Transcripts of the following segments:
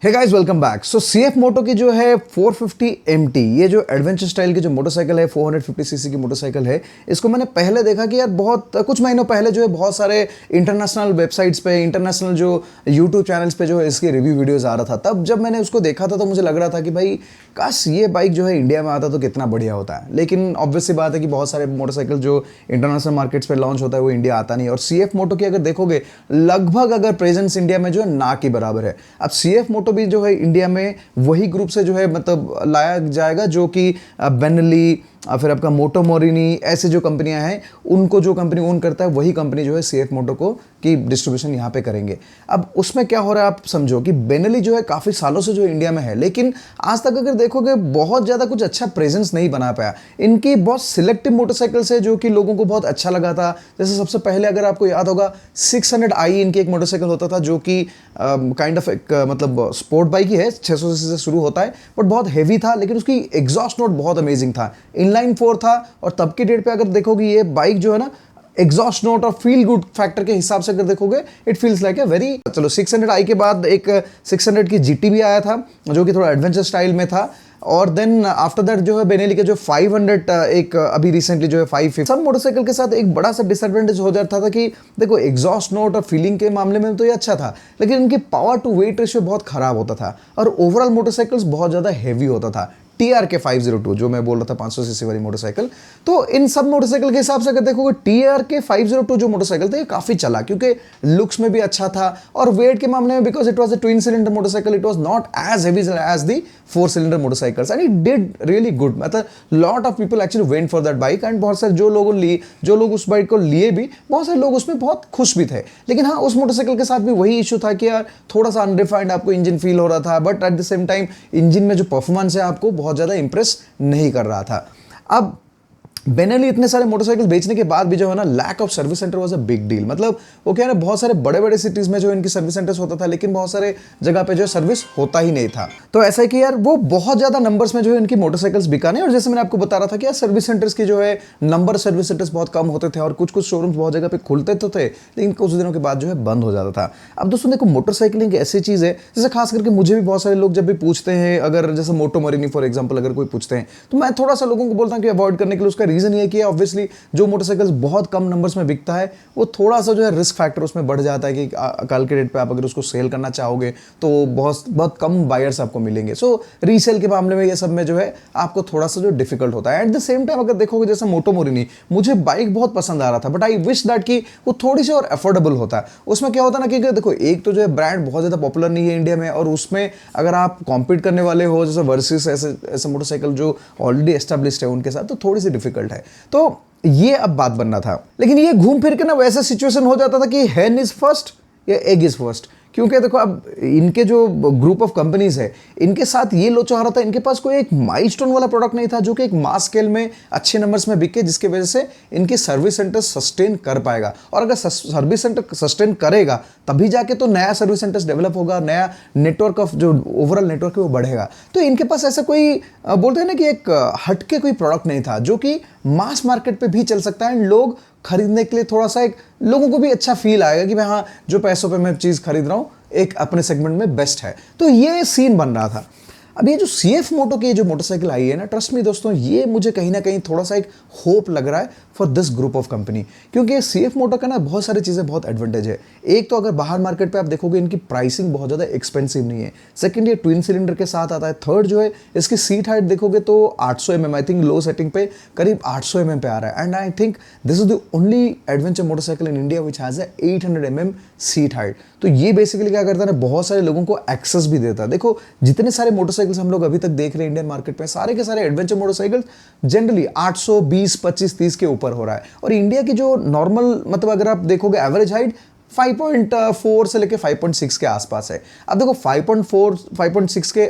हे guys welcome back. So CF Moto की जो है 450 MT, ये जो एडवेंचर स्टाइल की जो मोटरसाइकिल है 450 सीसी की मोटरसाइकिल है, इसको मैंने पहले देखा कि यार बहुत कुछ महीनों पहले जो है बहुत सारे इंटरनेशनल वेबसाइट्स पे, इंटरनेशनल जो यूट्यूब चैनल्स पे जो है इसकी रिव्यू वीडियोस आ रहा था। तब जब मैंने उसको देखा था तो मुझे लग रहा था कि भाई काश ये बाइक जो है इंडिया में आता तो कितना बढ़िया होता है। लेकिन ऑब्वियस सी बात है कि बहुत सारे मोटरसाइकिल जो इंटरनेशनल मार्केट्स पे लॉन्च होता है वो इंडिया आता नहीं। और CF मोटो की अगर देखोगे लगभग अगर प्रेजेंस इंडिया में जो है ना के बराबर है। अब CF मोटो भी जो है इंडिया में वही ग्रुप से जो है मतलब लाया जाएगा जो कि बेनेली, फिर आपका मोटो मोरिनी, ऐसे जो कंपनियां हैं उनको जो कंपनी ओन करता है वही कंपनी जो है CF मोटो को की डिस्ट्रीब्यूशन यहाँ पे करेंगे। अब उसमें क्या हो रहा है आप समझो कि बेनेली जो है काफ़ी सालों से जो इंडिया में है, लेकिन आज तक अगर देखोगे बहुत ज़्यादा कुछ अच्छा प्रेजेंस नहीं बना पाया। इनकी बहुत सिलेक्टिव मोटरसाइकिल्स है जो कि लोगों को बहुत अच्छा लगा था। जैसे सबसे पहले अगर आपको याद होगा 600i इनकी एक मोटरसाइकिल होता था जो कि काइंड ऑफ एक मतलब स्पोर्ट बाइक ही है, 600 सीसी से शुरू होता है बट बहुत हैवी था, लेकिन उसकी एग्जॉस्ट नोट बहुत अमेजिंग था। इनलाइन 4 था और तब की डेट पे अगर देखोगे ये बाइक जो है ना एग्जॉस्ट नोट और फील गुड फैक्टर के हिसाब से अगर देखोगे it feels like a very. चलो 600i के बाद एक 600 की GT भी आया था जो कि थोड़ा एडवेंचर स्टाइल में था। और देन आफ्टर दैट जो है बेनेली के जो 500 एक अभी रिसेंटली जो है 550, सब मोटरसाइकिल के साथ एक बड़ा सा डिसएडवांटेज हो जाता था कि देखो एग्जॉस्ट नोट और फीलिंग के मामले में तो ये अच्छा था, लेकिन इनकी पावर टू वेट रेशियो बहुत खराब होता था और ओवरऑल मोटरसाइकिल्स बहुत ज़्यादा हैवी होता था। TRK 502 जो मैं बोल रहा था 500 सीसी वाली मोटरसाइकिल, तो इन सब मोटरसाइकिल के हिसाब से अगर देखोगे TRK 502 जो मोटरसाइकिल था ये काफ़ी चला क्योंकि लुक्स में भी अच्छा था और वेट के मामले में because it was a twin cylinder motorcycle, it was not as heavy as the 4 cylinder motorcycles and it did really good. मतलब lot of people actually went for that bike and बहुत सारे जो लोग उस bike को लिए भी बहुत सारे लोग उसमें बहुत खुश भी थे। लेकिन हाँ, उस मोटरसाइकिल के साथ भी वही इशू था कि यार थोड़ा सा अनरिफाइंड आपको इंजन फील हो रहा था, but at the same time engine में जो परफॉर्मेंस है आपको बहुत ज़्यादा इंप्रेस नहीं कर रहा था। अब बेनेली इतने सारे मोटरसाइकिल बेचने के बाद भी जो है ना lack of service centre was a big deal. मतलब वो क्या है ना, बहुत सारे बड़े बड़े सिटीज में जो इनकी सर्विस सेंटर्स होता था लेकिन बहुत सारे जगह पे जो सर्विस होता ही नहीं था। तो ऐसा है कि यार वो बहुत ज्यादा नंबर्स में जो है इनकी मोटरसाइकिल्स बिका नहीं। और जैसे मैंने आपको बता रहा था कि यार सर्विस सेंटर्स की जो है नंबर सर्विस सेंटर्स बहुत कम होते थे और कुछ कुछ शोरूम्स बहुत जगह पे खुलते तो थे लेकिन कुछ दिनों के बाद जो है बंद हो जाता था। अब दोस्तों देखो मोटरसाइकिलिंग ऐसी चीज है जैसे खास करके मुझे भी बहुत सारे लोग जब भी पूछते हैं, अगर जैसे मोटो मरीनी फॉर एग्जाम्पल अगर कोई पूछते हैं तो मैं थोड़ा सा लोगों को बोलता हूँ कि अवॉइड करने के लिए। उसका रीजन ये कि ऑब्वियसली जो मोटरसाइकिल्स बहुत कम नंबर्स में बिकता है वो थोड़ा सा जो है रिस्क फैक्टर उसमें बढ़ जाता है कि कल के डेट पे आप अगर उसको सेल करना चाहोगे तो बहुत कम बायर्स आपको मिलेंगे। सो रीसेल के मामले में ये सब में जो है आपको थोड़ा सा जो डिफिकल्ट होता है। एट द सेम टाइम अगर देखोगे जैसे मोटो मोरिनी, मुझे बाइक बहुत पसंद आ रहा था बट आई विश दैट कि वो थोड़ी सी और अफोर्डेबल होता है। उसमें क्या होता है ना कि देखो एक तो जो है ब्रांड बहुत ज्यादा पॉपुलर नहीं है इंडिया में और उसमें अगर आप कॉम्पीट करने वाले हो जैसे वर्सेस ऐसे मोटरसाइकिल जो ऑलरेडी एस्टेब्लिश्ड है उनके साथ, तो थोड़ी सी डिफिकल्ट है। तो ये अब बात बनना था, लेकिन ये घूम फिर के ना वैसा सिचुएशन हो जाता था कि हैन इज फर्स्ट या एग इज फर्स्ट। क्योंकि देखो अब इनके जो ग्रुप ऑफ कंपनीज है इनके साथ ये लोचा हो रहा था, इनके पास कोई एक माइलस्टोन वाला प्रोडक्ट नहीं था जो कि एक मास स्केल में अच्छे नंबर्स में बिके, जिसकी वजह से इनके सर्विस सेंटर सस्टेन कर पाएगा। और अगर सर्विस सेंटर सस्टेन करेगा तभी जाके तो नया सर्विस सेंटर्स डेवलप होगा, नया नेटवर्क ऑफ जो ओवरऑल नेटवर्क है वो बढ़ेगा। तो इनके पास ऐसा कोई बोलते हैं ना कि एक हटके कोई प्रोडक्ट नहीं था जो कि मास मार्केट पे भी चल सकता है। लोग खरीदने के लिए थोड़ा सा एक लोगों को भी अच्छा फील आएगा कि भाई हाँ जो पैसों पे मैं चीज़ खरीद रहा हूँ एक अपने सेगमेंट में बेस्ट है। तो ये सीन बन रहा था। अब ये जो CF मोटो की जो मोटरसाइकिल आई है ना, ट्रस्ट मी दोस्तों, ये मुझे कहीं ना कहीं थोड़ा सा एक होप लग रहा है for this group of company, क्योंकि CF मोटो का ना बहुत सारी चीज़ें बहुत एडवांटेज है। एक तो अगर बाहर मार्केट पे आप देखोगे इनकी प्राइसिंग बहुत ज़्यादा एक्सपेंसिव नहीं है। सेकंड, ये ट्विन सिलेंडर के साथ आता है। थर्ड जो है इसकी सीट हाइट देखोगे तो 800 mm, I think low setting पे करीब 800 mm पे आ रहा है। And I think this is the only adventure motorcycle in India which has 800 mm seat height. तो ये बेसिकली क्या करता है ना, बहुत सारे लोगों को एक्सेस भी देता है। देखो जितने सारे मोटरसाइकिल्स हम लोग अभी तक देख रहे हैं इंडियन मार्केट में, सारे के सारे एडवेंचर मोटरसाइकिल जनरली 800, 20, 25, 30 के ऊपर हो रहा है। और इंडिया की जो नॉर्मल मतलब अगर आप देखोगे एवरेज हाइट 5.4 से लेके 5.6 के आसपास है। अब देखो 5.4 5.6 के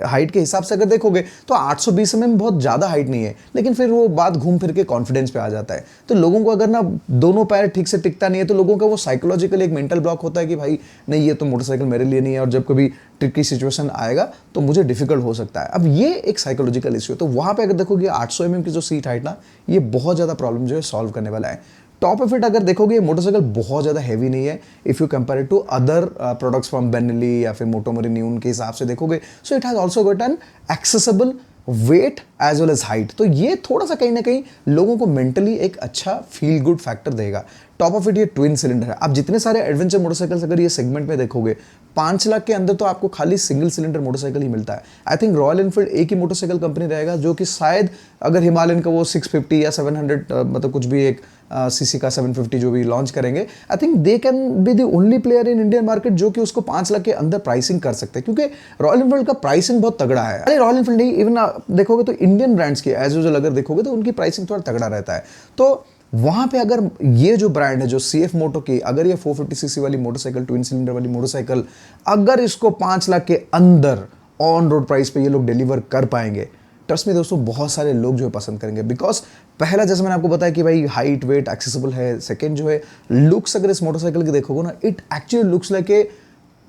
हाइट के हिसाब से अगर देखोगे तो 820 mm बहुत ज़्यादा हाइट नहीं है, लेकिन फिर वो बात घूम फिर के कॉन्फिडेंस पे आ जाता है। तो लोगों को अगर ना दोनों पैर ठीक से टिकता नहीं है तो लोगों का वो साइकोलॉजिकल एक मेंटल ब्लॉक होता है कि भाई नहीं ये तो मोटरसाइकिल मेरे लिए नहीं है और जब कभी ट्रिकी सिचुएशन आएगा तो मुझे डिफिकल्ट हो सकता है। अब ये एक साइकोलॉजिकल इश्यू है। तो वहाँ पे अगर देखोगे 800 mm की जो सीट हाइट ना, ये बहुत ज़्यादा प्रॉब्लम जो है सॉल्व करने वाला है। टॉप ऑफ इट अगर देखोगे मोटरसाइकिल बहुत ज़्यादा हैवी नहीं है if you compare it to other products from Benelli या फिर मोटोमोरी उनके हिसाब से देखोगे, so it has also got an accessible weight as well as height. तो ये थोड़ा सा कहीं ना कहीं लोगों को मेंटली एक अच्छा फील गुड फैक्टर देगा। टॉप ऑफ इट ये ट्विन सिलेंडर है। आप जितने सारे एडवेंचर मोटरसाइकिल्स अगर ये सेगमेंट में देखोगे 5 लाख के अंदर तो आपको खाली सिंगल सिलेंडर मोटरसाइकिल ही मिलता है। आई थिंक रॉयल एनफील्ड एक ही मोटरसाइकिल कंपनी रहेगा जो कि शायद अगर हिमालयन का वो 650 या 700 मतलब कुछ भी एक सीसी का 750 जो भी लॉन्च करेंगे, I think they can be the only player in Indian market जो कि उसको 5 लाख के अंदर प्राइसिंग कर सकते हैं, क्योंकि रॉयल एनफील्ड का प्राइसिंग बहुत तगड़ा है। अरे रॉयल एनफील्ड नहीं, इवन देखोगे तो इंडियन ब्रांड्स की एज यूजुअल अगर देखोगे तो उनकी प्राइसिंग थोड़ा तगड़ा रहता है। तो वहां पे अगर ये जो ब्रांड है जो CF मोटो की, अगर ये 450 सीसी वाली मोटरसाइकिल, ट्विन सिलेंडर वाली मोटरसाइकिल, अगर इसको 5 लाख के अंदर ऑन रोड प्राइस पे ये लोग डिलीवर कर पाएंगे, ट्रस्ट में दोस्तों बहुत सारे लोग जो है पसंद करेंगे। बिकॉज पहला जैसे मैंने आपको बताया कि भाई हाइट वेट एक्सेसिबल है, सेकंड जो है लुक्स अगर इस मोटरसाइकिल के देखोगे ना, it actually looks like a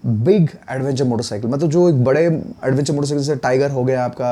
big adventure motorcycle. मतलब जो एक बड़े एडवेंचर मोटरसाइकिल जैसे टाइगर हो गया आपका,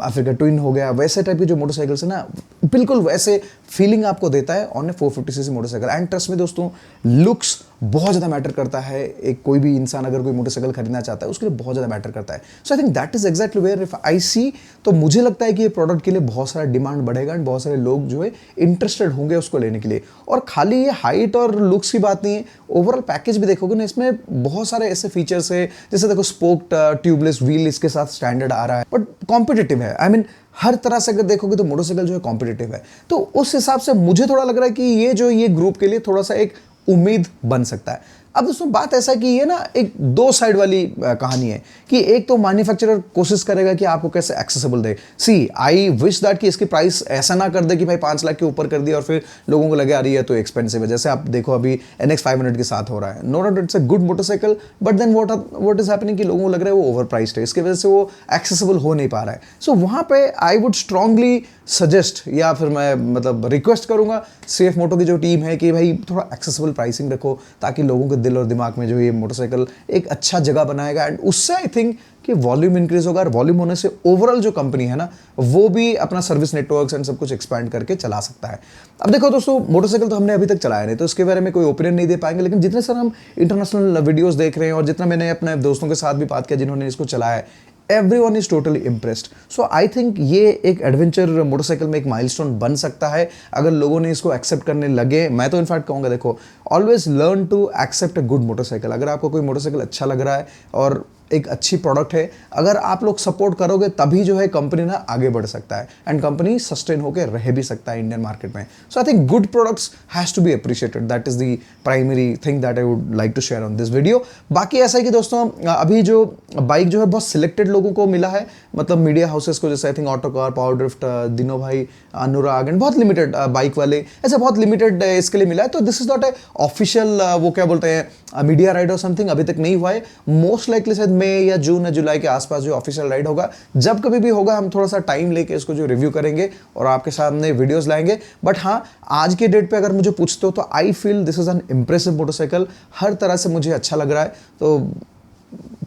अफ्रीका ट्विन हो गया, वैसे टाइप की जो मोटरसाइकिल्स है ना, बिल्कुल वैसे फीलिंग आपको देता है on A 450 CC motorcycle. And trust में दोस्तों लुक्स बहुत ज़्यादा मैटर करता है। एक कोई भी इंसान अगर कोई मोटरसाइकिल खरीदना चाहता है उसके लिए बहुत ज़्यादा मैटर करता है। So I think that is exactly where if I see, तो मुझे लगता है कि ये प्रोडक्ट के लिए बहुत सारा डिमांड बढ़ेगा एंड बहुत सारे लोग जो है इंटरेस्टेड होंगे उसको लेने के लिए। और खाली ये हाइट और लुक्स की बात नहीं है, ओवरऑल पैकेज भी देखोगे ना, इसमें बहुत सारे ऐसे फीचर्स है, जैसे देखो स्पोक्ड ट्यूबलेस व्हील इसके साथ स्टैंडर्ड आ रहा है, बट कॉम्पिटिटिव है। आई मीन हर तरह से अगर देखोगे तो मोटरसाइकिल जो है कॉम्पिटिटिव है। तो उस हिसाब से मुझे थोड़ा लग रहा है कि ये ग्रुप के लिए थोड़ा सा एक उम्मीद बन सकता है। अब दोस्तों बात ऐसा है कि ये ना एक दो साइड वाली कहानी है कि एक तो मैन्युफैक्चरर कोशिश करेगा कि आपको कैसे एक्सेसिबल दे। सी आई विश दैट कि इसकी प्राइस ऐसा ना कर दे कि भाई 5 लाख के ऊपर कर दिया और फिर लोगों को लगे आ रही है तो एक्सपेंसिव है। जैसे आप देखो अभी NX 500 के साथ हो रहा है। No doubt it's a good motorcycle, but then what is happening कि लोगों को लग रहा है वो ओवर प्राइस्ड है, इसकी वजह से वो एक्सेसिबल हो नहीं पा रहा है। सो वहां पे आई वुड स्ट्रांगली सजेस्ट या फिर मैं मतलब रिक्वेस्ट करूंगा CF मोटो की जो टीम है कि भाई थोड़ा एक्सेसिबल प्राइसिंग रखो, ताकि लोगों के दिल और दिमाग में जो ये मोटरसाइकिल एक अच्छा जगह बनाएगा। एंड उससे आई थिंक कि वॉल्यूम इंक्रीज होगा, और वॉल्यूम होने से ओवरऑल जो कंपनी है ना वो भी अपना सर्विस नेटवर्क्स एंड सब कुछ एक्सपैंड करके चला सकता है। अब देखो दोस्तों, मोटरसाइकिल तो हमने अभी तक चलाया नहीं तो इसके बारे में कोई ओपिनियन नहीं दे पाएंगे, लेकिन जितने सर हम इंटरनेशनल वीडियोस देख रहे हैं और जितना मैंने अपने दोस्तों के साथ भी बात किया जिन्होंने इसको चलाया है, everyone is totally impressed. So I think ये एक एडवेंचर मोटरसाइकिल में एक माइलस्टोन बन सकता है अगर लोगों ने इसको एक्सेप्ट करने लगे। मैं तो इनफैक्ट कहूँगा देखो, always learn to accept a good motorcycle. अगर आपको कोई मोटरसाइकिल अच्छा लग रहा है और एक अच्छी प्रोडक्ट है, अगर आप लोग सपोर्ट करोगे तभी जो है कंपनी ना आगे बढ़ सकता है एंड कंपनी सस्टेन होकर रह भी सकता है इंडियन मार्केट में। So I think good products has to be appreciated, that is the primary thing that I would like to share on this video. बाकी ऐसा है कि दोस्तों अभी जो बाइक जो है बहुत सिलेक्टेड लोगों को मिला है, मतलब मीडिया हाउसेस को, जैसे I think Autocar, power drift, दिनो भाई, अनुराग एंड बहुत लिमिटेड बाइक वाले, ऐसे बहुत लिमिटेड इसके लिए मिला है। तो this is not a official वो क्या बोलते हैं मीडिया राइड और समथिंग, अभी तक नहीं हुआ है। मोस्ट लाइकली शायद मई या जून या जुलाई के आसपास जो ऑफिशियल राइड होगा, जब कभी भी होगा हम थोड़ा सा टाइम लेके इसको जो रिव्यू करेंगे और आपके सामने वीडियोस लाएंगे। बट हाँ, आज के डेट पे अगर मुझे पूछते हो तो I feel this is an impressive motorcycle. हर तरह से मुझे अच्छा लग रहा है, तो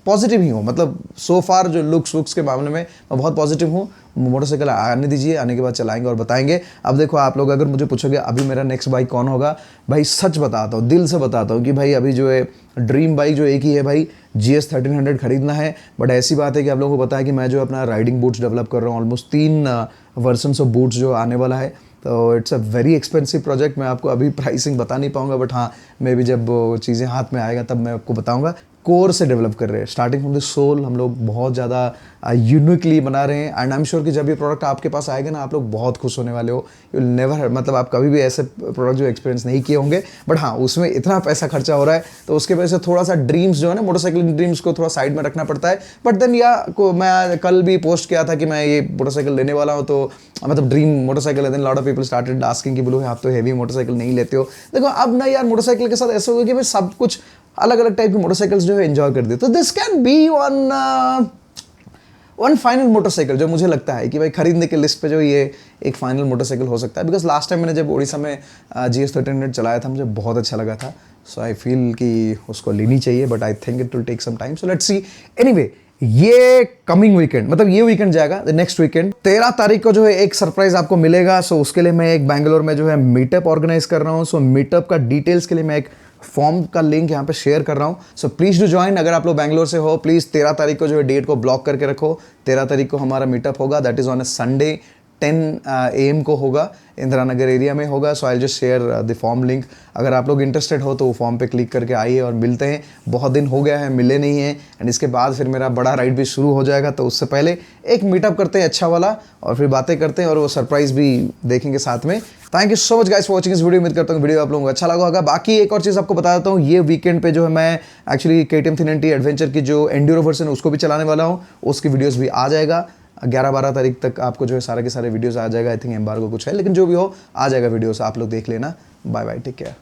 पॉजिटिव ही हूँ। मतलब सो फार जो लुक्स के मामले में मैं बहुत पॉजिटिव हूँ। मोटरसाइकिल आने दीजिए, आने के बाद चलाएंगे और बताएंगे। अब देखो आप लोग अगर मुझे पूछोगे अभी मेरा नेक्स्ट बाइक कौन होगा, भाई सच बताता हूँ, दिल से बताता हूँ कि भाई अभी जो है ड्रीम बाइक जो एक ही है भाई, GS 1300 खरीदना है। बट ऐसी बात है कि आप लोगों को पता है कि मैं जो अपना राइडिंग बूट्स डेवलप कर रहा हूँ, ऑलमोस्ट 3 वर्जन्स ऑफ बूट्स जो आने वाला है। तो it's a very expensive project. मैं आपको अभी प्राइसिंग बता नहीं पाऊंगा, बट हाँ मे भी जब चीज़ें हाथ में आएगा तब मैं आपको बताऊंगा। कोर से डेवलप कर रहे हैं, स्टार्टिंग फ्रॉम द सोल हम लोग बहुत ज़्यादा यूनिकली बना रहे हैं। एंड आई एम श्योर कि जब ये प्रोडक्ट आपके पास आएगा ना, आप लोग बहुत खुश होने वाले हो। यू विल नेवर, मतलब आप कभी भी ऐसे प्रोडक्ट जो एक्सपीरियंस नहीं किए होंगे। बट हाँ, उसमें इतना पैसा खर्चा हो रहा है तो उसके वजह से थोड़ा सा ड्रीम्स जो है ना, मोटरसाइकिल ड्रीम्स को थोड़ा साइड में रखना पड़ता है। बट देन मैं कल भी पोस्ट किया था कि मैं ये मोटरसाइकिल लेने वाला हूँ, तो मतलब ड्रीम मोटरसाइकिल है। Then lot of people started asking कि बोलो आप तो हेवी मोटरसाइकिल नहीं लेते हो। देखो अब ना यार, मोटरसाइकिल के साथ ऐसा होगा कि भाई सब कुछ अलग अलग टाइप की मोटरसाइकिल्स जो है एंजॉय कर दिए। तो this can be one final motorcycle जो मुझे लगता है कि भाई खरीदने के लिस्ट पे जो ये एक फाइनल मोटरसाइकिल हो सकता है। बिकॉज लास्ट टाइम मैंने जब उड़ीसा में GS 1300 चलाया था, मुझे बहुत अच्छा लगा था। सो आई फील कि उसको लेनी चाहिए, but I think it will take some time. So let's see. Anyway, ये कमिंग वीकेंड, मतलब ये वीकेंड जाएगा, नेक्स्ट वीकेंड 13 तारीख को जो है एक सरप्राइज आपको मिलेगा। सो उसके लिए मैं एक बैंगलोर में जो है मीटअप ऑर्गेनाइज कर रहा हूँ। सो मीटअप का डिटेल्स के लिए मैं एक फॉर्म का लिंक यहाँ पे शेयर कर रहा हूँ। So please do join. अगर आप लोग बैंगलोर से हो, प्लीज 13 तारीख को जो है डेट को ब्लॉक करके रखो। 13 तारीख को हमारा मीटअप होगा, that is on a Sunday 10 AM को होगा, इंदिरा नगर एरिया में होगा। So I just share the form link. अगर आप लोग इंटरेस्टेड हो तो वो फॉर्म पे क्लिक करके आइए और मिलते हैं। बहुत दिन हो गया है, मिले नहीं हैं। एंड इसके बाद फिर मेरा बड़ा राइड भी शुरू हो जाएगा, तो उससे पहले एक मीटअप करते हैं अच्छा वाला, और फिर बातें करते हैं और वो सरप्राइज भी देखेंगे साथ में। Thank you so much guys for watching इस वीडियो। उम्मीद करता हूँ वीडियो आप लोगों को अच्छा लगा होगा। बाकी एक और चीज़ आपको बता देता हूँ, ये वीकेंड पे जो है मैं एक्चुअली KTM 390 एडवेंचर की जो एंड्यूरो वर्जन है उसको भी चलाने वाला हूँ। उसकी वीडियोज़ भी आ जाएगा 11-12 तारीख तक आपको जो है सारे के सारे वीडियोस आ जाएगा। आई थिंक एम्बार्गो कुछ है, लेकिन जो भी हो आ जाएगा वीडियोस, आप लोग देख लेना। Bye bye, take care.